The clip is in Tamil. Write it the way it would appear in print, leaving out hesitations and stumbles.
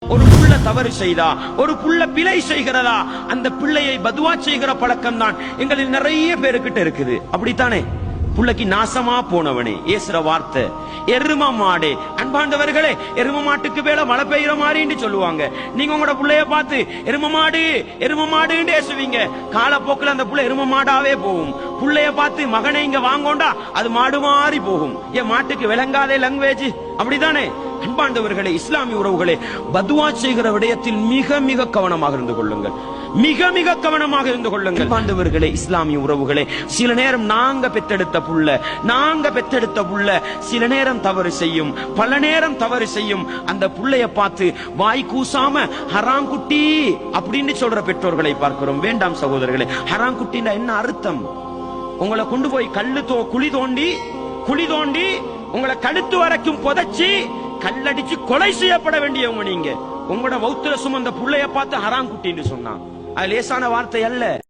ஒரு புள்ள தவறு செய்தா, ஒரு புள்ள பிழை செய்கிறதா, அந்த பிள்ளையை பதுவா செய்கிற பழக்கம் தான் எங்களில் நிறைய பேருக்கிட்ட இருக்குது. அப்படித்தானே? புள்ளைக்கு நாசமா போனவனே ஏசுற வார்த்தை எரும மாடு. அன்பாண்டவர்களே, எரும மாட்டுக்கு மேல மழை பெய்யுற மாதிரின்னு சொல்லுவாங்க. நீங்க உங்களோட புள்ளைய பார்த்து எரும மாடு எரும மாடுன்னு ஏசுவீங்க. காலப்போக்கில் அந்த புள்ள எரும மாடாவே போகும். புள்ளைய பார்த்து மகனை இங்க வாங்கோண்டா அது மாடு மாறி போகும். என் மாட்டுக்கு விளங்காதே லாங்குவேஜ். அப்படித்தானே? அன்பாண்டவர்களே, இஸ்லாமிய உறவுகளே, பதுவா செய்கிற விடயத்தில் மிக மிக கவனமாக இருந்து கொள்ளுங்கள். மிக மிக கவனமாக இருந்து கொள்ளுங்கள். அன்பாண்டவர்களே, இஸ்லாமிய உறவுகளே, சில நேரம் நாங்க பெத்தெடுத்த புள்ள சில நேரம் தவறு செய்யும், பல நேரம் தவறு செய்யும். அந்த புள்ளைய பார்த்து வாய் கூசாம ஹராங்குட்டி அப்படின்னு சொல்ற பெற்றோர்களை பார்க்கிறோம். வேண்டாம் சகோதரர்களே. ஹராங்குட்டின்னா என்ன அர்த்தம்? உங்களை கொண்டு போய் குழி தோண்டி உங்களை கழுத்து வரைக்கும் புதைச்சி கல்லடிச்சு கொலை செய்யப்பட வேண்டியவங்க நீங்க. உங்களோட வௌத்துல சுமந்த புள்ளைய பார்த்து ஹராங்குட்டின்னு சொன்னா அது லேசான வார்த்தை அல்ல.